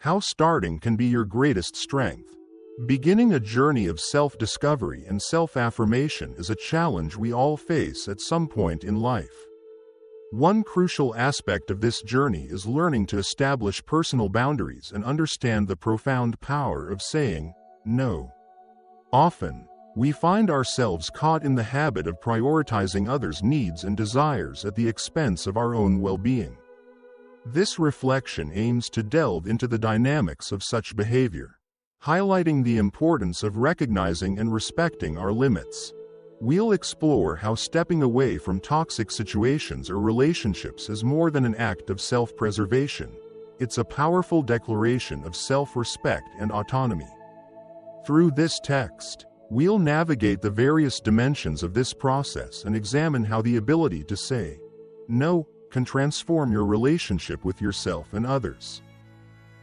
How starting can be your greatest strength. Beginning a journey of self-discovery and self-affirmation is a challenge we all face at some point in life. One crucial aspect of this journey is learning to establish personal boundaries and understand the profound power of saying no. Often, we find ourselves caught in the habit of prioritizing others' needs and desires at the expense of our own well-being. This reflection aims to delve into the dynamics of such behavior, highlighting the importance of recognizing and respecting our limits. We'll explore how stepping away from toxic situations or relationships is more than an act of self-preservation. It's a powerful declaration of self-respect and autonomy. Through this text, we'll navigate the various dimensions of this process and examine how the ability to say no can transform your relationship with yourself and others,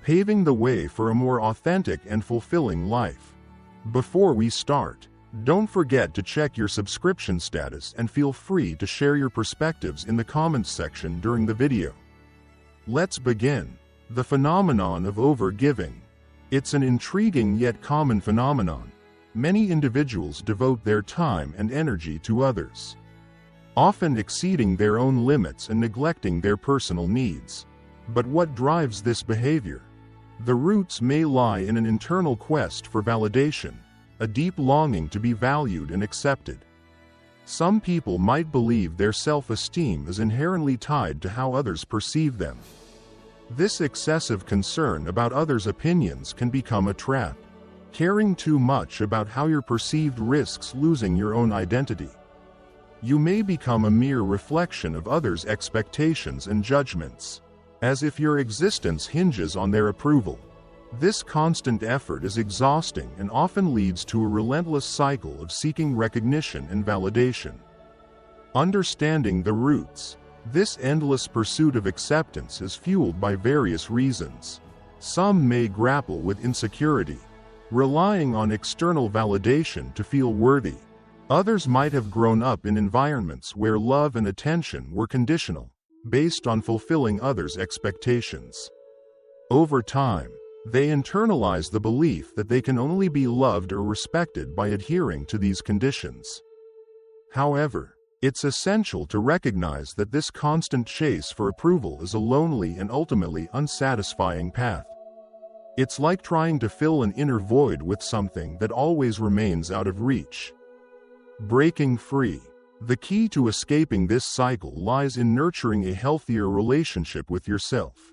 paving the way for a more authentic and fulfilling life. Before we start, don't forget to check your subscription status and feel free to share your perspectives in the comments section during the video. Let's begin. The phenomenon of over-giving. It's an intriguing yet common phenomenon. Many individuals devote their time and energy to others, often exceeding their own limits and neglecting their personal needs. But what drives this behavior? The roots may lie in an internal quest for validation, a deep longing to be valued and accepted. Some people might believe their self-esteem is inherently tied to how others perceive them. This excessive concern about others' opinions can become a trap. Caring too much about how you're perceived risks losing your own identity. You may become a mere reflection of others' expectations and judgments, as if your existence hinges on their approval. This constant effort is exhausting and often leads to a relentless cycle of seeking recognition and validation. Understanding the roots. This endless pursuit of acceptance is fueled by various reasons. Some may grapple with insecurity, relying on external validation to feel worthy. Others might have grown up in environments where love and attention were conditional, based on fulfilling others' expectations. Over time, they internalize the belief that they can only be loved or respected by adhering to these conditions. However, it's essential to recognize that this constant chase for approval is a lonely and ultimately unsatisfying path. It's like trying to fill an inner void with something that always remains out of reach. Breaking free. The key to escaping this cycle lies in nurturing a healthier relationship with yourself.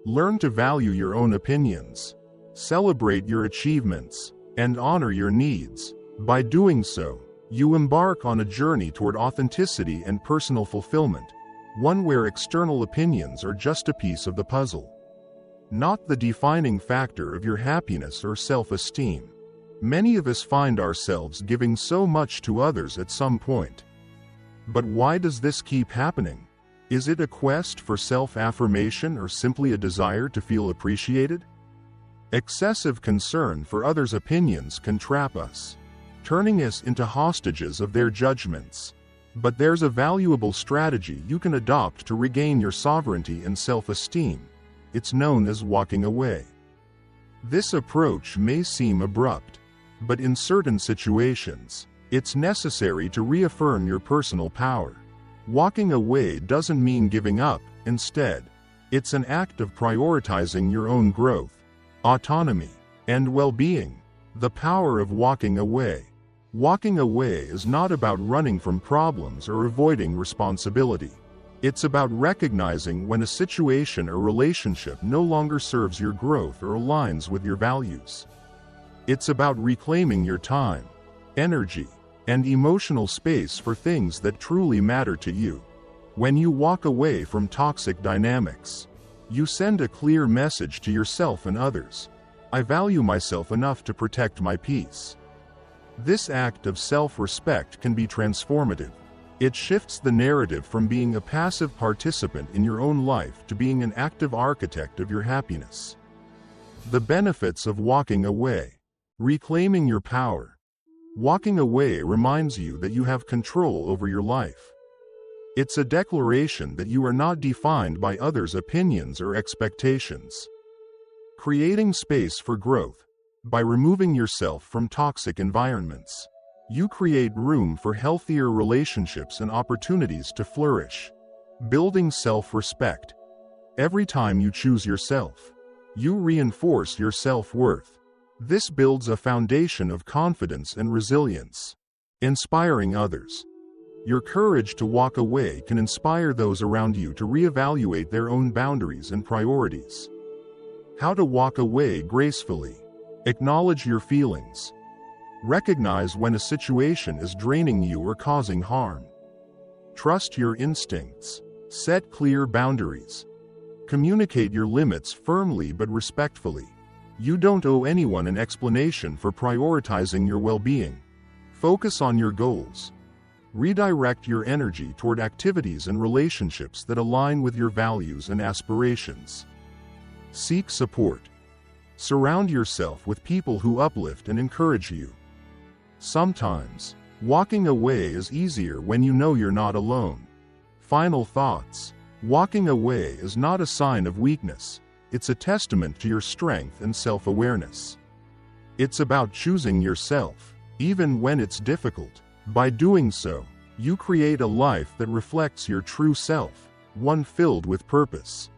Learn to value your own opinions, celebrate your achievements, and honor your needs. By doing so, you embark on a journey toward authenticity and personal fulfillment, one where external opinions are just a piece of the puzzle, not the defining factor of your happiness or self-esteem. Many of us find ourselves giving so much to others at some point. But why does this keep happening? Is it a quest for self-affirmation or simply a desire to feel appreciated? Excessive concern for others' opinions can trap us, turning us into hostages of their judgments. But there's a valuable strategy you can adopt to regain your sovereignty and self-esteem. It's known as walking away. This approach may seem abrupt, but in certain situations, it's necessary to reaffirm your personal power. Walking away doesn't mean giving up. Instead, it's an act of prioritizing your own growth, autonomy, and well-being. The power of walking away. Walking away is not about running from problems or avoiding responsibility. It's about recognizing when a situation or relationship no longer serves your growth or aligns with your values. It's about reclaiming your time, energy, and emotional space for things that truly matter to you. When you walk away from toxic dynamics, you send a clear message to yourself and others. I value myself enough to protect my peace. This act of self-respect can be transformative. It shifts the narrative from being a passive participant in your own life to being an active architect of your happiness. The benefits of walking away. Reclaiming your power. Walking away reminds you that you have control over your life. It's a declaration that you are not defined by others' opinions or expectations. Creating space for growth. By removing yourself from toxic environments, you create room for healthier relationships and opportunities to flourish. Building self-respect. Every time you choose yourself, you reinforce your self-worth. This builds a foundation of confidence and resilience. Inspiring others. Your courage to walk away can inspire those around you to reevaluate their own boundaries and priorities. How to walk away gracefully. Acknowledge your feelings. Recognize when a situation is draining you or causing harm. Trust your instincts. Set clear boundaries. Communicate your limits firmly but respectfully. You don't owe anyone an explanation for prioritizing your well-being. Focus on your goals. Redirect your energy toward activities and relationships that align with your values and aspirations. Seek support. Surround yourself with people who uplift and encourage you. Sometimes, walking away is easier when you know you're not alone. Final thoughts. Walking away is not a sign of weakness. It's a testament to your strength and self-awareness. It's about choosing yourself, even when it's difficult. By doing so, you create a life that reflects your true self, one filled with purpose,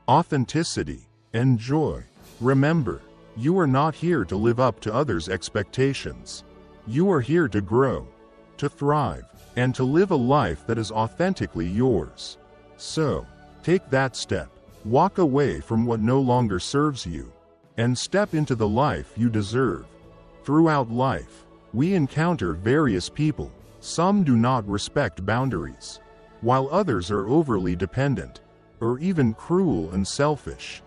authenticity, and joy. Remember, you are not here to live up to others' expectations. You are here to grow, to thrive, and to live a life that is authentically yours. So, take that step. Walk away from what no longer serves you, and step into the life you deserve. Throughout life, we encounter various people. Some do not respect boundaries, while others are overly dependent, or even cruel and selfish.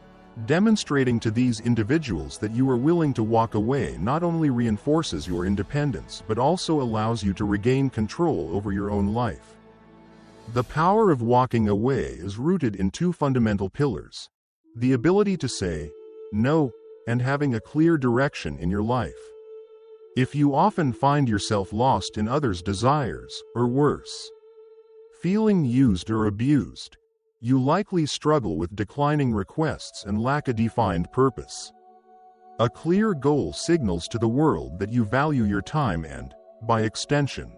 Demonstrating to these individuals that you are willing to walk away not only reinforces your independence but also allows you to regain control over your own life. The power of walking away is rooted in two fundamental pillars: the ability to say no and having a clear direction in your life. If you often find yourself lost in others' desires, or worse, feeling used or abused, you likely struggle with declining requests and lack a defined purpose. A clear goal signals to the world that you value your time and, by extension,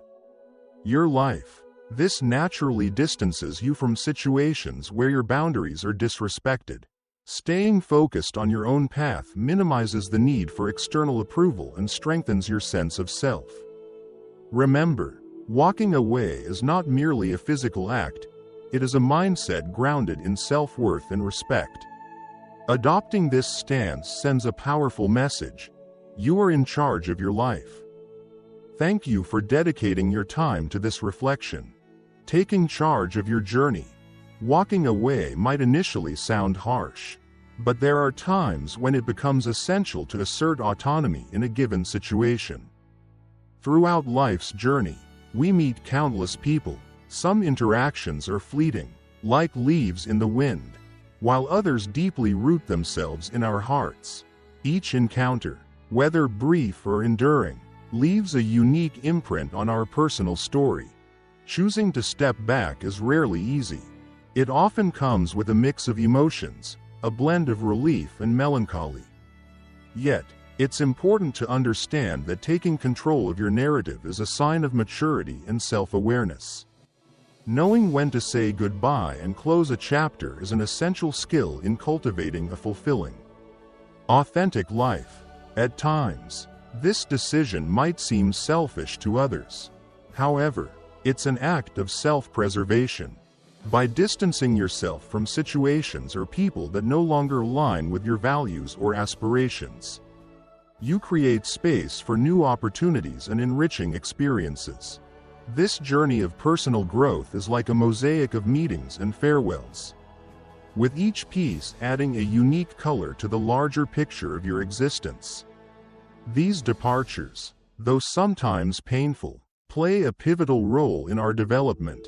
your life. This naturally distances you from situations where your boundaries are disrespected. Staying focused on your own path minimizes the need for external approval and strengthens your sense of self. Remember, walking away is not merely a physical act. It is a mindset grounded in self-worth and respect. Adopting this stance sends a powerful message: you are in charge of your life. Thank you for dedicating your time to this reflection. Taking charge of your journey. Walking away might initially sound harsh, but there are times when it becomes essential to assert autonomy in a given situation. Throughout life's journey, we meet countless people. Some interactions are fleeting, like leaves in the wind, while others deeply root themselves in our hearts. Each encounter, whether brief or enduring, leaves a unique imprint on our personal story. Choosing to step back is rarely easy. It often comes with a mix of emotions, a blend of relief and melancholy. Yet, it's important to understand that taking control of your narrative is a sign of maturity and self-awareness. Knowing when to say goodbye and close a chapter is an essential skill in cultivating a fulfilling, authentic life. At times, this decision might seem selfish to others. However, it's an act of self-preservation. By distancing yourself from situations or people that no longer align with your values or aspirations, you create space for new opportunities and enriching experiences. This journey of personal growth is like a mosaic of meetings and farewells, with each piece adding a unique color to the larger picture of your existence. These departures, though sometimes painful, play a pivotal role in our development.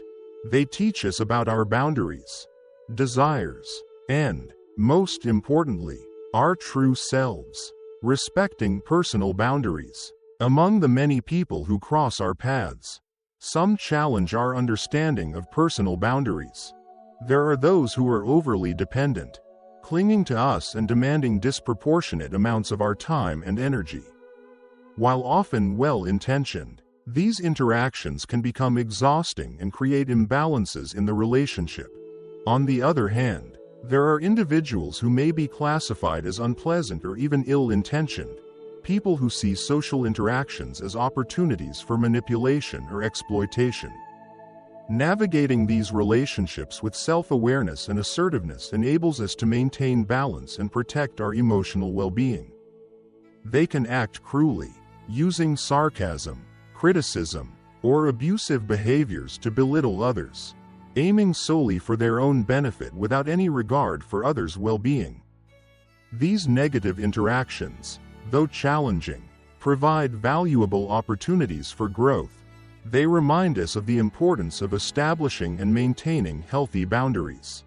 They teach us about our boundaries, desires, and, most importantly, our true selves. Respecting personal boundaries. Among the many people who cross our paths, some challenge our understanding of personal boundaries. There are those who are overly dependent, clinging to us and demanding disproportionate amounts of our time and energy. While often well-intentioned, these interactions can become exhausting and create imbalances in the relationship. On the other hand, there are individuals who may be classified as unpleasant or even ill-intentioned, people who see social interactions as opportunities for manipulation or exploitation. Navigating these relationships with self-awareness and assertiveness enables us to maintain balance and protect our emotional well-being. They can act cruelly, using sarcasm, criticism, or abusive behaviors to belittle others, aiming solely for their own benefit without any regard for others' well-being. These negative interactions, though challenging, provide valuable opportunities for growth. They remind us of the importance of establishing and maintaining healthy boundaries.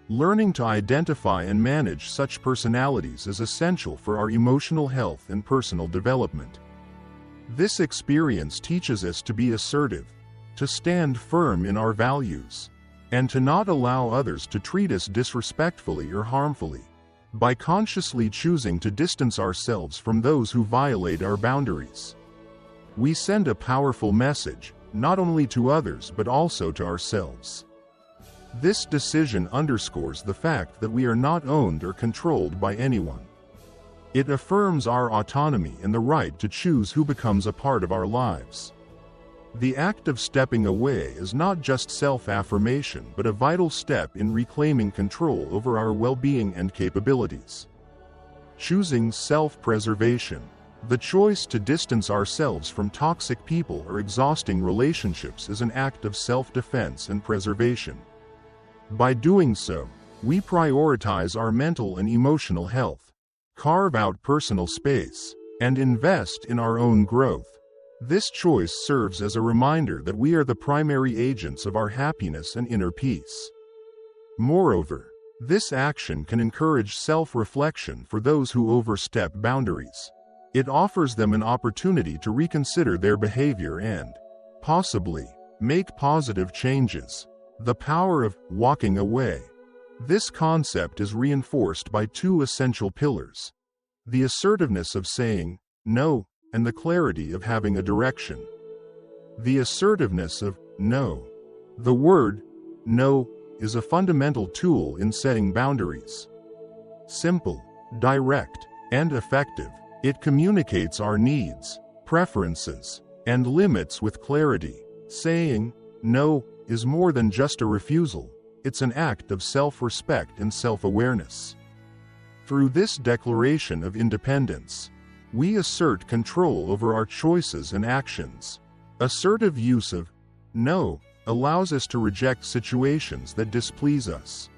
Learning to identify and manage such personalities is essential for our emotional health and personal development. This experience teaches us to be assertive, to stand firm in our values, and to not allow others to treat us disrespectfully or harmfully. By consciously choosing to distance ourselves from those who violate our boundaries, we send a powerful message, not only to others but also to ourselves. This decision underscores the fact that we are not owned or controlled by anyone. It affirms our autonomy and the right to choose who becomes a part of our lives. The act of stepping away is not just self-affirmation but a vital step in reclaiming control over our well-being and capabilities. Choosing self-preservation, the choice to distance ourselves from toxic people or exhausting relationships, is an act of self-defense and preservation. By doing so, we prioritize our mental and emotional health, carve out personal space, and invest in our own growth. This choice serves as a reminder that we are the primary agents of our happiness and inner peace. Moreover, this action can encourage self-reflection for those who overstep boundaries. It offers them an opportunity to reconsider their behavior and, possibly, make positive changes. The power of walking away. This concept is reinforced by two essential pillars: the assertiveness of saying no and the clarity of having a direction. The assertiveness of no. The word no is a fundamental tool in setting boundaries. Simple, direct, and effective, it communicates our needs, preferences, and limits with clarity. Saying no is more than just a refusal, it's an act of self-respect and self-awareness. Through this declaration of independence, we assert control over our choices and actions. Assertive use of no allows us to reject situations that displease us,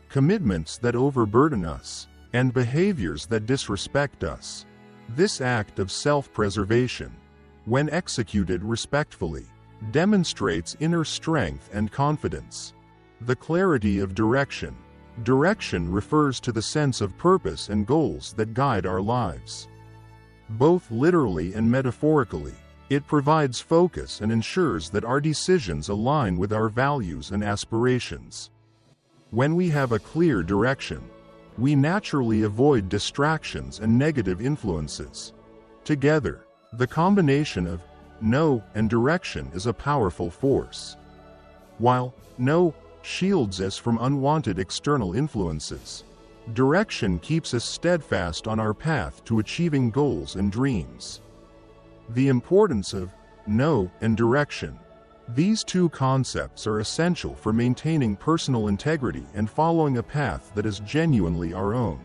commitments that overburden us, and behaviors that disrespect us. This act of self-preservation, when executed respectfully, demonstrates inner strength and confidence. The clarity of direction. Direction refers to the sense of purpose and goals that guide our lives. Both literally and metaphorically, it provides focus and ensures that our decisions align with our values and aspirations. When we have a clear direction, we naturally avoid distractions and negative influences. Together, the combination of no and direction is a powerful force. While no shields us from unwanted external influences, direction keeps us steadfast on our path to achieving goals and dreams. The importance of no and direction. These two concepts are essential for maintaining personal integrity and following a path that is genuinely our own.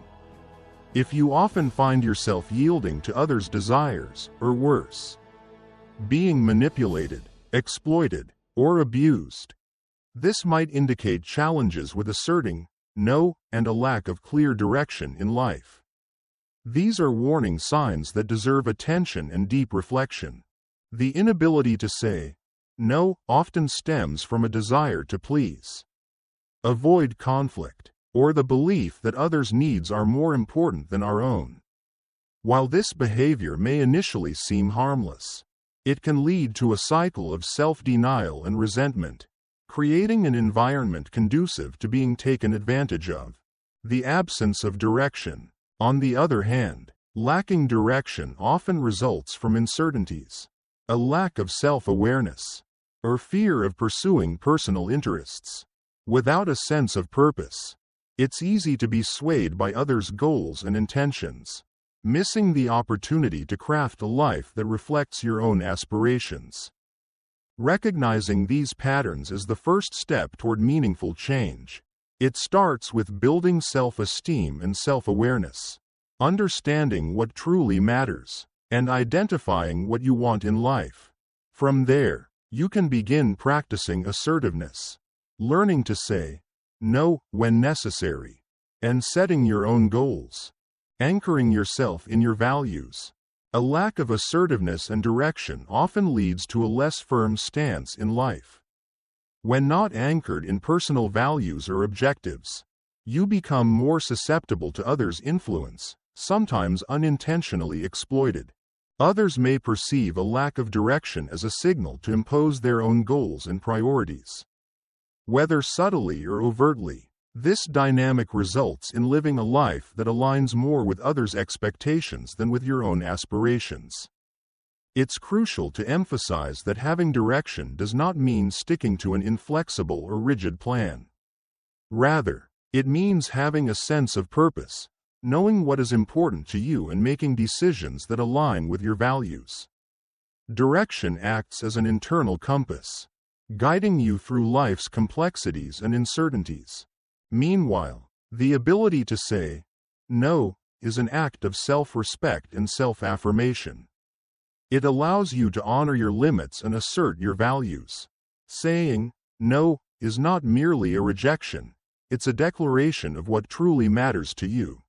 If you often find yourself yielding to others' desires, or worse, being manipulated, exploited, or abused, this might indicate challenges with asserting no and a lack of clear direction in life. These are warning signs that deserve attention and deep reflection. The inability to say no often stems from a desire to please, avoid conflict, or the belief that others' needs are more important than our own. While this behavior may initially seem harmless, it can lead to a cycle of self-denial and resentment, creating an environment conducive to being taken advantage of. The absence of direction. On the other hand, lacking direction often results from uncertainties, a lack of self-awareness, or fear of pursuing personal interests. Without a sense of purpose, it's easy to be swayed by others' goals and intentions, missing the opportunity to craft a life that reflects your own aspirations. Recognizing these patterns is the first step toward meaningful change. It starts with building self-esteem and self-awareness, understanding what truly matters, and identifying what you want in life. From there, you can begin practicing assertiveness, learning to say no when necessary, and setting your own goals, anchoring yourself in your values. A lack of assertiveness and direction often leads to a less firm stance in life. When not anchored in personal values or objectives, you become more susceptible to others' influence, sometimes unintentionally exploited. Others may perceive a lack of direction as a signal to impose their own goals and priorities. Whether subtly or overtly, this dynamic results in living a life that aligns more with others' expectations than with your own aspirations. It's crucial to emphasize that having direction does not mean sticking to an inflexible or rigid plan. Rather, it means having a sense of purpose, knowing what is important to you and making decisions that align with your values. Direction acts as an internal compass, guiding you through life's complexities and uncertainties. Meanwhile, the ability to say no is an act of self-respect and self-affirmation. It allows you to honor your limits and assert your values. Saying no is not merely a rejection, it's a declaration of what truly matters to you.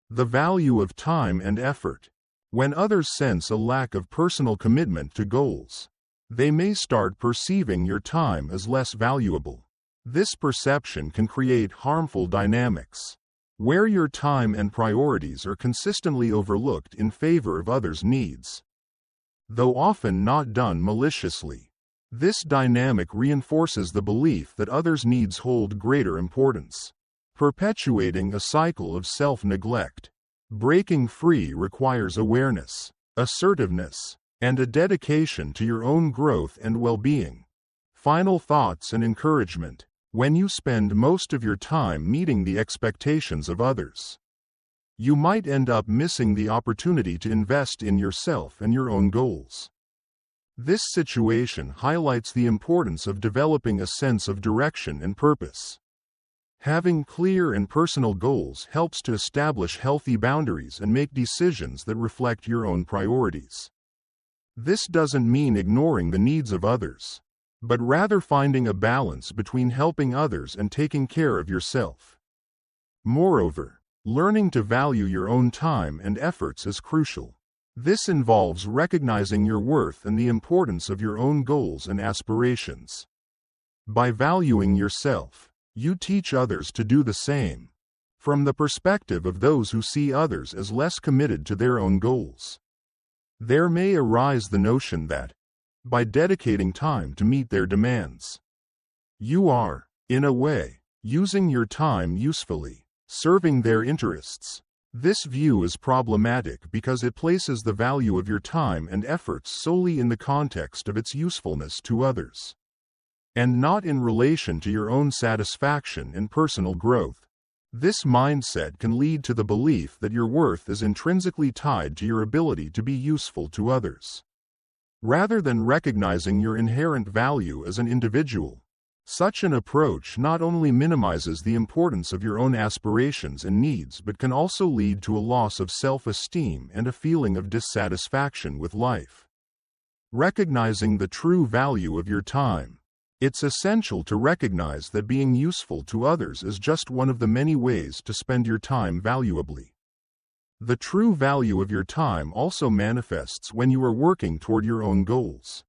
The value of time and effort. When others sense a lack of personal commitment to goals, they may start perceiving your time as less valuable. This perception can create harmful dynamics, where your time and priorities are consistently overlooked in favor of others' needs. Though often not done maliciously, this dynamic reinforces the belief that others' needs hold greater importance, perpetuating a cycle of self-neglect. Breaking free requires awareness, assertiveness, and a dedication to your own growth and well-being. Final thoughts and encouragement. When you spend most of your time meeting the expectations of others, you might end up missing the opportunity to invest in yourself and your own goals. This situation highlights the importance of developing a sense of direction and purpose. Having clear and personal goals helps to establish healthy boundaries and make decisions that reflect your own priorities. This doesn't mean ignoring the needs of others, but rather finding a balance between helping others and taking care of yourself. Moreover, learning to value your own time and efforts is crucial. This involves recognizing your worth and the importance of your own goals and aspirations. By valuing yourself, you teach others to do the same, from the perspective of those who see others as less committed to their own goals. There may arise the notion that, by dedicating time to meet their demands, you are, in a way, using your time usefully, serving their interests. This view is problematic because it places the value of your time and efforts solely in the context of its usefulness to others, and not in relation to your own satisfaction and personal growth. This mindset can lead to the belief that your worth is intrinsically tied to your ability to be useful to others, rather than recognizing your inherent value as an individual. Such an approach not only minimizes the importance of your own aspirations and needs but can also lead to a loss of self-esteem and a feeling of dissatisfaction with life. Recognizing the true value of your time. It's essential to recognize that being useful to others is just one of the many ways to spend your time valuably. The true value of your time also manifests when you are working toward your own goals.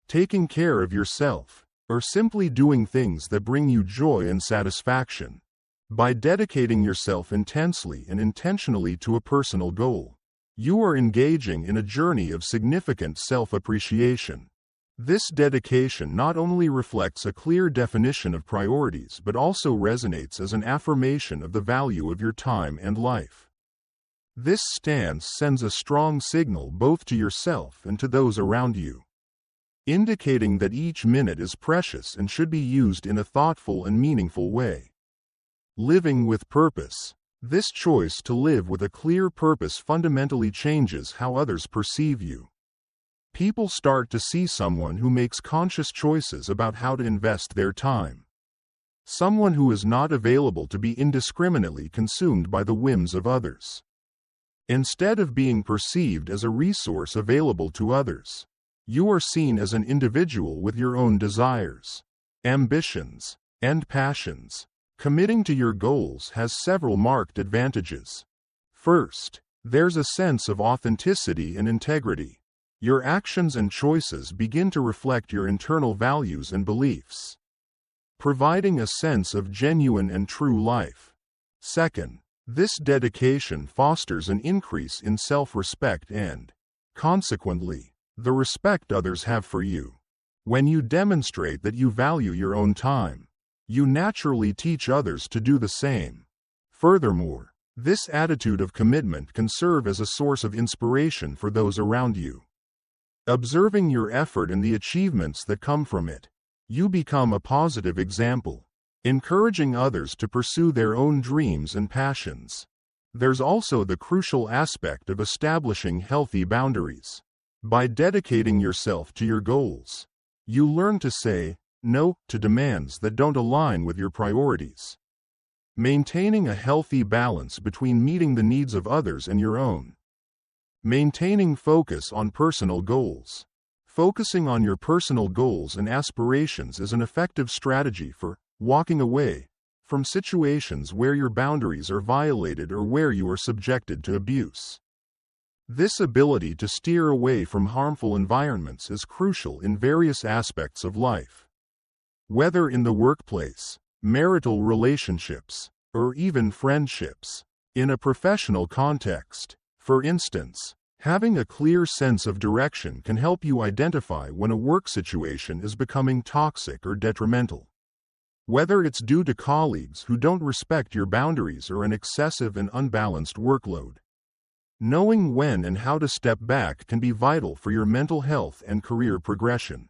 Taking care of yourself, or simply doing things that bring you joy and satisfaction. By dedicating yourself intensely and intentionally to a personal goal, you are engaging in a journey of significant self-appreciation. This dedication not only reflects a clear definition of priorities but also resonates as an affirmation of the value of your time and life. This stance sends a strong signal both to yourself and to those around you, indicating that each minute is precious and should be used in a thoughtful and meaningful way. Living with purpose. This choice to live with a clear purpose fundamentally changes how others perceive you. People start to see someone who makes conscious choices about how to invest their time. Someone who is not available to be indiscriminately consumed by the whims of others. Instead of being perceived as a resource available to others, you are seen as an individual with your own desires, ambitions, and passions. Committing to your goals has several marked advantages. First, there's a sense of authenticity and integrity. Your actions and choices begin to reflect your internal values and beliefs, providing a sense of genuine and true life. Second, this dedication fosters an increase in self-respect and, consequently, the respect others have for you. When you demonstrate that you value your own time, you naturally teach others to do the same. Furthermore, this attitude of commitment can serve as a source of inspiration for those around you. Observing your effort and the achievements that come from it, you become a positive example, encouraging others to pursue their own dreams and passions. There's also the crucial aspect of establishing healthy boundaries. By dedicating yourself to your goals, you learn to say no to demands that don't align with your priorities. Maintaining a healthy balance between meeting the needs of others and your own. Maintaining focus on personal goals. Focusing on your personal goals and aspirations is an effective strategy for walking away from situations where your boundaries are violated or where you are subjected to abuse. This ability to steer away from harmful environments is crucial in various aspects of life. Whether in the workplace, marital relationships, or even friendships. In a professional context, for instance, having a clear sense of direction can help you identify when a work situation is becoming toxic or detrimental. Whether it's due to colleagues who don't respect your boundaries or an excessive and unbalanced workload. Knowing when and how to step back can be vital for your mental health and career progression.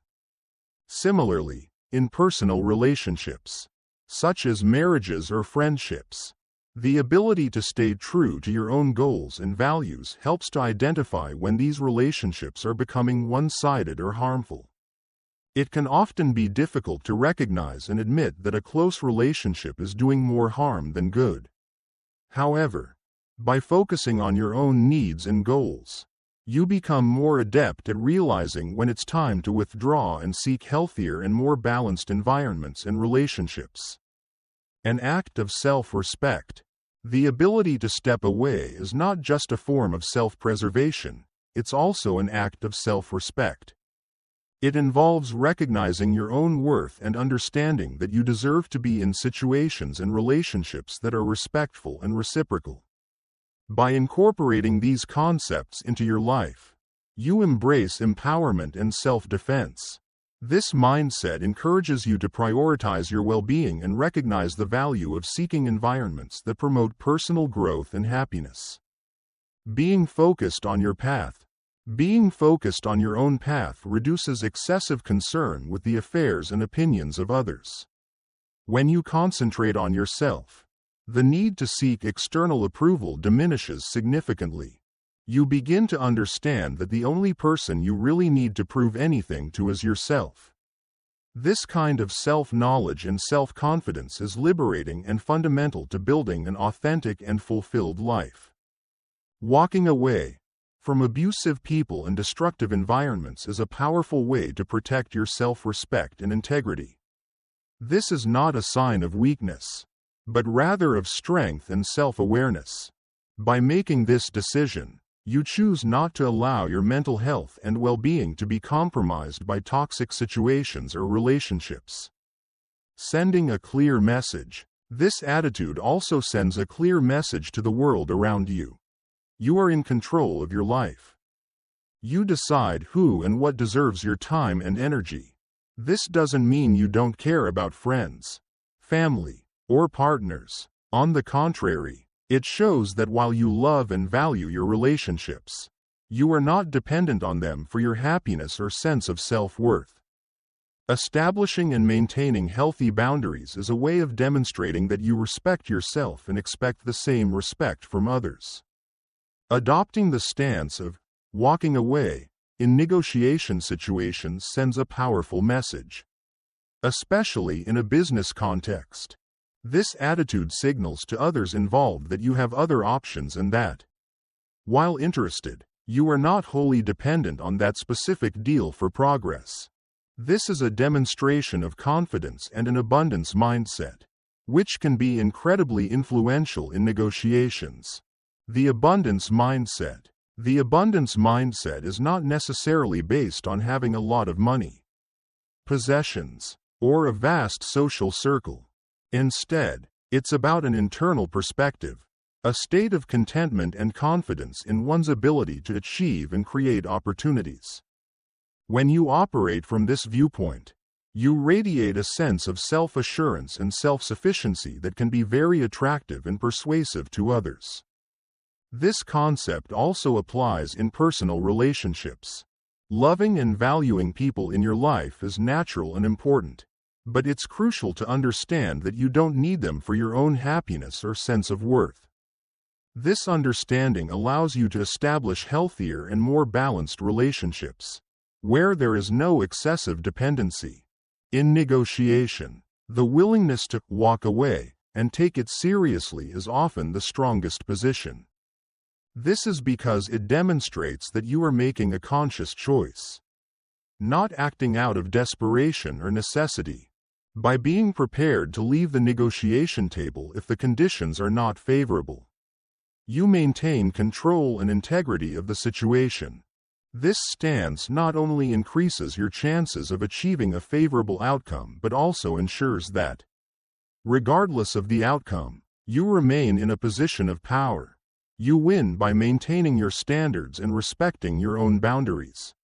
Similarly, in personal relationships, such as marriages or friendships, the ability to stay true to your own goals and values helps to identify when these relationships are becoming one-sided or harmful. It can often be difficult to recognize and admit that a close relationship is doing more harm than good. However, by focusing on your own needs and goals, you become more adept at realizing when it's time to withdraw and seek healthier and more balanced environments and relationships. An act of self-respect. The ability to step away is not just a form of self-preservation, it's also an act of self-respect. It involves recognizing your own worth and understanding that you deserve to be in situations and relationships that are respectful and reciprocal. By incorporating these concepts into your life, you embrace empowerment and self-defense. This mindset encourages you to prioritize your well-being and recognize the value of seeking environments that promote personal growth and happiness. Being focused on your path. Being focused on your own path reduces excessive concern with the affairs and opinions of others. When you concentrate on yourself, the need to seek external approval diminishes significantly. You begin to understand that the only person you really need to prove anything to is yourself. This kind of self-knowledge and self-confidence is liberating and fundamental to building an authentic and fulfilled life. Walking away from abusive people and destructive environments is a powerful way to protect your self-respect and integrity. This is not a sign of weakness, but rather of strength and self-awareness. By making this decision, you choose not to allow your mental health and well-being to be compromised by toxic situations or relationships. Sending a clear message. This attitude also sends a clear message to the world around you. You are in control of your life. You decide who and what deserves your time and energy. This doesn't mean you don't care about friends, family, or partners. On the contrary, it shows that while you love and value your relationships, you are not dependent on them for your happiness or sense of self-worth. Establishing and maintaining healthy boundaries is a way of demonstrating that you respect yourself and expect the same respect from others. Adopting the stance of walking away in negotiation situations sends a powerful message, especially in a business context. This attitude signals to others involved that you have other options and that, while interested, you are not wholly dependent on that specific deal for progress. This is a demonstration of confidence and an abundance mindset, which can be incredibly influential in negotiations. The abundance mindset. The abundance mindset is not necessarily based on having a lot of money, possessions, or a vast social circle. Instead, it's about an internal perspective, a state of contentment and confidence in one's ability to achieve and create opportunities. When you operate from this viewpoint, you radiate a sense of self-assurance and self-sufficiency that can be very attractive and persuasive to others. This concept also applies in personal relationships. Loving and valuing people in your life is natural and important, but it's crucial to understand that you don't need them for your own happiness or sense of worth. This understanding allows you to establish healthier and more balanced relationships, where there is no excessive dependency. In negotiation, the willingness to walk away and take it seriously is often the strongest position. This is because it demonstrates that you are making a conscious choice, not acting out of desperation or necessity. By being prepared to leave the negotiation table if the conditions are not favorable, you maintain control and integrity of the situation. This stance not only increases your chances of achieving a favorable outcome but also ensures that, regardless of the outcome, you remain in a position of power. You win by maintaining your standards and respecting your own boundaries.